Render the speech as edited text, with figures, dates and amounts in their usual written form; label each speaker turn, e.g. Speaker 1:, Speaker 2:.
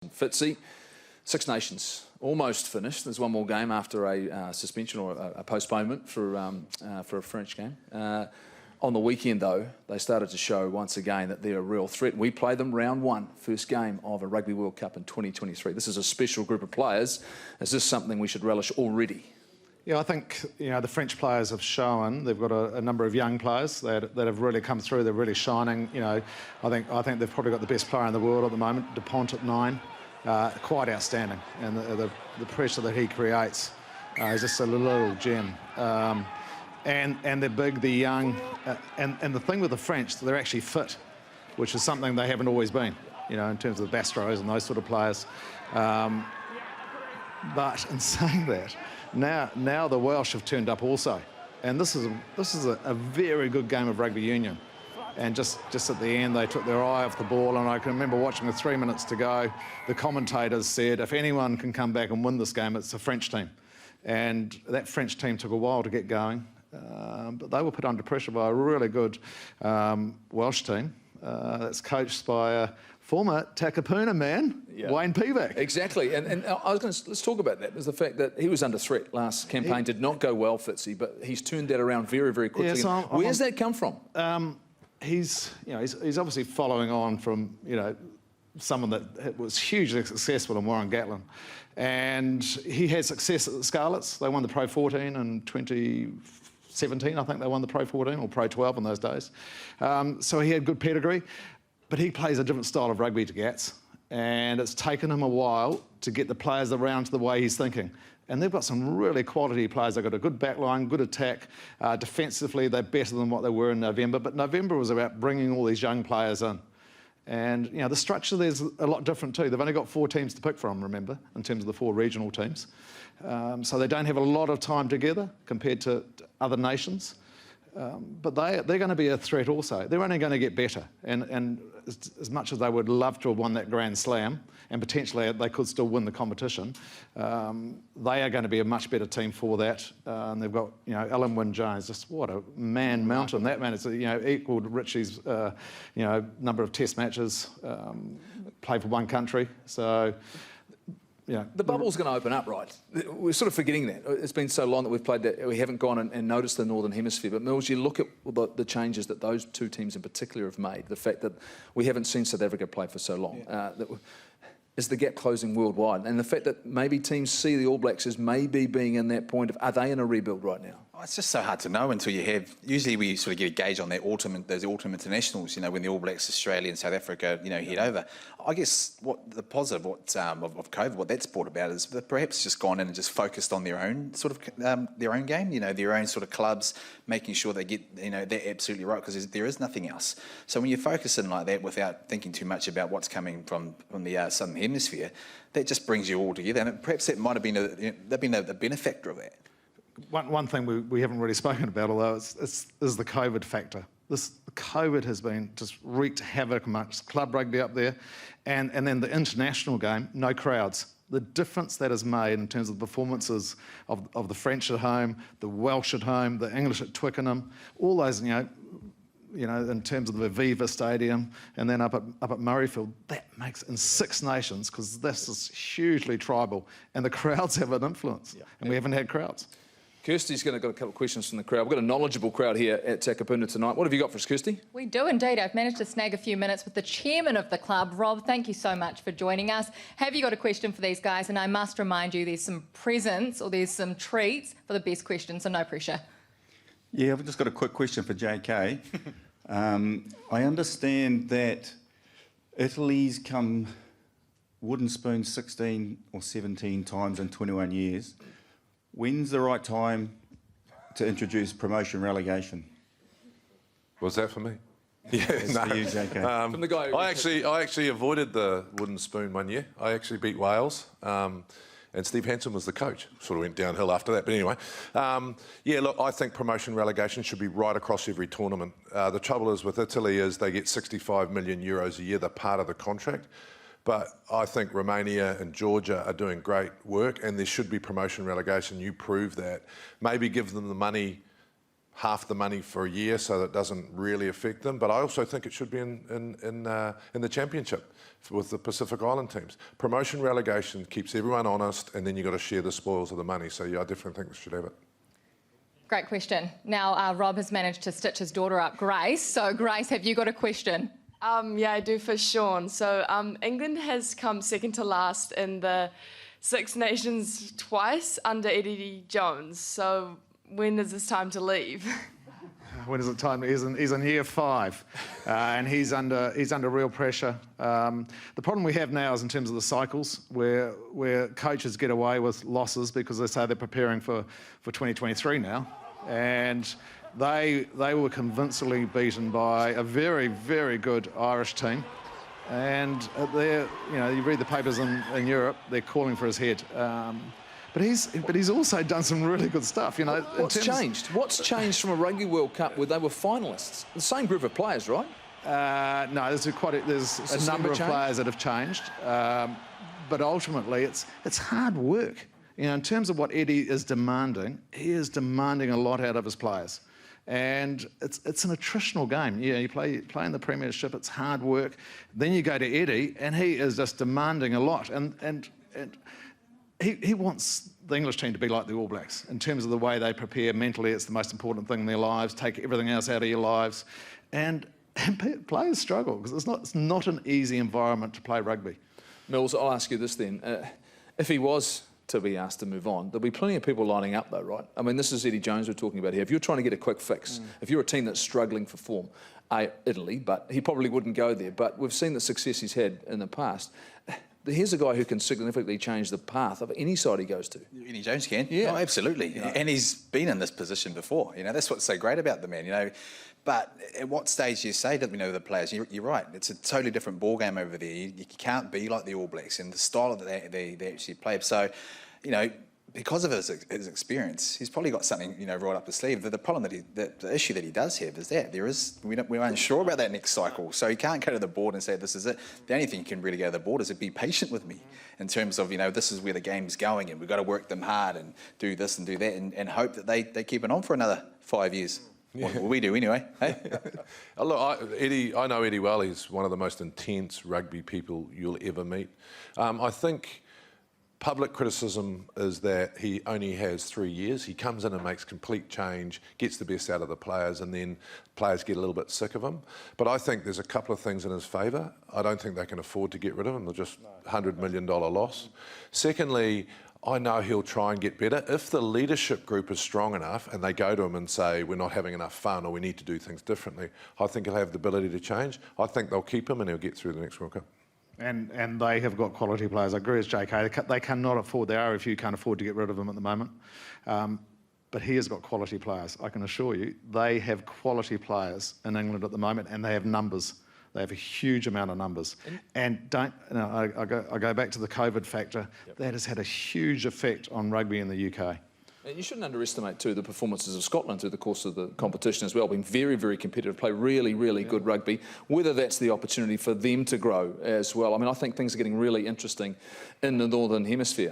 Speaker 1: Fitzy, Six Nations almost finished. There's one more game after a suspension or a postponement for a French game. On the weekend, though, they started to show once again that they're a real threat. We play them round one, first game of a Rugby World Cup in 2023. This is a special group of players. Is this something we should relish already?
Speaker 2: Yeah, I think the French players have shown they've got a number of young players that have really come through. They're really shining. I think they've probably got the best player in the world at the moment, Dupont at 9. Quite outstanding, and the pressure that he creates is just a little gem. And they're big, they're young, and the thing with the French, they're actually fit, which is something they haven't always been, in terms of the Bastros and those sort of players. But in saying that, now the Welsh have turned up also, and this is a very good game of rugby union. And just at the end, they took their eye off the ball, and I can remember watching with 3 minutes to go, the commentators said, if anyone can come back and win this game, it's the French team. And that French team took a while to get going, but they were put under pressure by a really good Welsh team that's coached by a former Takapuna man, Wayne Pivac.
Speaker 1: Exactly, and I was going to, let's talk about that. There's the fact that he was under threat last campaign, did not go well, Fitzy, but he's turned that around very, very quickly. Yeah, so where's that come from?
Speaker 2: He's obviously following on from, someone that was hugely successful in Warren Gatland. And he had success at the Scarlets. They won the Pro 14 in 2017, I think they won the Pro 14 or Pro 12 in those days. So he had good pedigree, but he plays a different style of rugby to Gats. And it's taken him a while to get the players around to the way he's thinking. And they've got some really quality players. They've got a good backline, good attack. Defensively, they're better than what they were in November. But November was about bringing all these young players in. And, the structure there's a lot different too. They've only got 4 teams to pick from, remember, in terms of the 4 regional teams. So they don't have a lot of time together compared to other nations. But they're going to be a threat also. They're only going to get better. And as much as they would love to have won that Grand Slam, and potentially they could still win the competition, they are going to be a much better team for that. And they've got, Alan Wynne-Jones, just what a man-mountain. That man is, equalled Richie's, number of test matches, played for one country. So,
Speaker 1: the bubble's going to open up, right? We're sort of forgetting that. It's been so long that we've played that we haven't gone and noticed the Northern Hemisphere. But Mills, you look at the changes that those 2 teams in particular have made, the fact that we haven't seen South Africa play for so long. Is the gap closing worldwide? And the fact that maybe teams see the All Blacks as maybe being in that point of, are they in a rebuild right now?
Speaker 3: Oh, it's just so hard to know until you have, usually we sort of get a gauge on those autumn internationals, when the All Blacks, Australia and South Africa, head over. I guess what the positive of COVID, what that's brought about is that perhaps just gone in and just focused on their own sort of, their own game, their own sort of clubs, making sure they get, they're absolutely right, because there is nothing else. So when you focus in like that without thinking too much about what's coming from the Southern Hemisphere, that just brings you all together. And perhaps that might have been they've been a benefactor of that.
Speaker 2: One thing we haven't really spoken about, although is the COVID factor. COVID has been just wreaked havoc amongst club rugby up there, and then the international game, no crowds. The difference that has made in terms of the performances of the French at home, the Welsh at home, the English at Twickenham, all those, in terms of the Aviva Stadium, and then up at Murrayfield, that makes in 6 nations, because this is hugely tribal, and the crowds have an influence, and we haven't had crowds.
Speaker 1: Kirsty's got a couple of questions from the crowd. We've got a knowledgeable crowd here at Takapuna tonight. What have you got for us, Kirsty?
Speaker 4: We do indeed. I've managed to snag a few minutes with the chairman of the club. Rob, thank you so much for joining us. Have you got a question for these guys? And I must remind you, there's some presents or there's some treats for the best questions, so no pressure.
Speaker 5: Yeah, I've just got a quick question for JK. I understand that Italy's come wooden spoon 16 or 17 times in 21 years. When's the right time to introduce promotion relegation?
Speaker 6: Was that for me?
Speaker 5: Yeah, no. For you, JK.
Speaker 1: From the guy.
Speaker 6: I actually avoided the wooden spoon one year. I actually beat Wales, and Steve Hansen was the coach. Sort of went downhill after that, but anyway. Yeah, look, I think promotion relegation should be right across every tournament. The trouble is with Italy is they get 65 million euros a year. They're part of the contract. But I think Romania and Georgia are doing great work, and there should be promotion relegation. You prove that. Maybe give them the money half the money for a year so that it doesn't really affect them. But I also think it should be in the championship with the Pacific Island teams. Promotion relegation keeps everyone honest, and then you've got to share the spoils of the money. So yeah, I definitely think we should have it.
Speaker 4: Great question. Now, Rob has managed to stitch his daughter up, Grace. So, Grace, have you got a question?
Speaker 7: Yeah, I do for Sean. So England has come second to last in the Six Nations twice under Eddie Jones. So when is this time to leave?
Speaker 2: When is it time? He's in year 5, and he's under real pressure. The problem we have now is in terms of the cycles, where coaches get away with losses because they say they're preparing for 2023 now, and they were convincingly beaten by a very, very good Irish team. And you read the papers in Europe, they're calling for his head. But he's also done some really good stuff.
Speaker 1: What's changed? What's changed from a Rugby World Cup where they were finalists? The same group of players, right?
Speaker 2: No, there's a number of players that have changed. But ultimately, it's hard work. In terms of what Eddie is demanding, he is demanding a lot out of his players. And it's an attritional game. Yeah, you play in the Premiership, it's hard work. Then you go to Eddie, and he is just demanding a lot. And he wants the English team to be like the All Blacks in terms of the way they prepare mentally. It's the most important thing in their lives. Take everything else out of your lives. And players struggle because it's not an easy environment to play rugby.
Speaker 1: Mills, I'll ask you this then. If he was to be asked to move on, there'll be plenty of people lining up though, right? I mean, this is Eddie Jones we're talking about here. If you're trying to get a quick fix, if you're a team that's struggling for form, Italy, but he probably wouldn't go there. But we've seen the success he's had in the past. Here's a guy who can significantly change the path of any side he goes to.
Speaker 3: Eddie Jones can.
Speaker 1: Yeah.
Speaker 3: Oh, absolutely. And he's been in this position before. That's what's so great about the man, But at what stage do you say to the players, you're right, it's a totally different ball game over there. You can't be like the All Blacks and the style that they actually play. So, because of his experience, he's probably got something, right up his sleeve. The problem the issue that he does have is that we're unsure about that next cycle. So he can't go to the board and say, this is it. The only thing you can really go to the board is to be patient with me in terms of, this is where the game's going and we've got to work them hard and do this and do that and hope that they keep it on for another 5 years. Yeah. Well, we do anyway. Hey?
Speaker 6: Look, I know Eddie well. He's one of the most intense rugby people you'll ever meet. I think public criticism is that he only has 3 years. He comes in and makes complete change, gets the best out of the players, and then players get a little bit sick of him. But I think there's a couple of things in his favour. I don't think they can afford to get rid of him. They're just $100 million loss. Secondly, I know he'll try and get better. If the leadership group is strong enough and they go to him and say, we're not having enough fun or we need to do things differently, I think he'll have the ability to change. I think they'll keep him and he'll get through the next World Cup.
Speaker 2: And they have got quality players. I agree with JK. They cannot afford, the RFU can't afford to get rid of him at the moment. But he has got quality players. I can assure you, they have quality players in England at the moment and they have numbers. They have a huge amount of numbers. I go back to the COVID factor. Yep. That has had a huge effect on rugby in the UK.
Speaker 1: And you shouldn't underestimate, too, the performances of Scotland through the course of the competition as well. Been very, very competitive, play really, really good rugby, whether that's the opportunity for them to grow as well. I mean, I think things are getting really interesting in the Northern Hemisphere.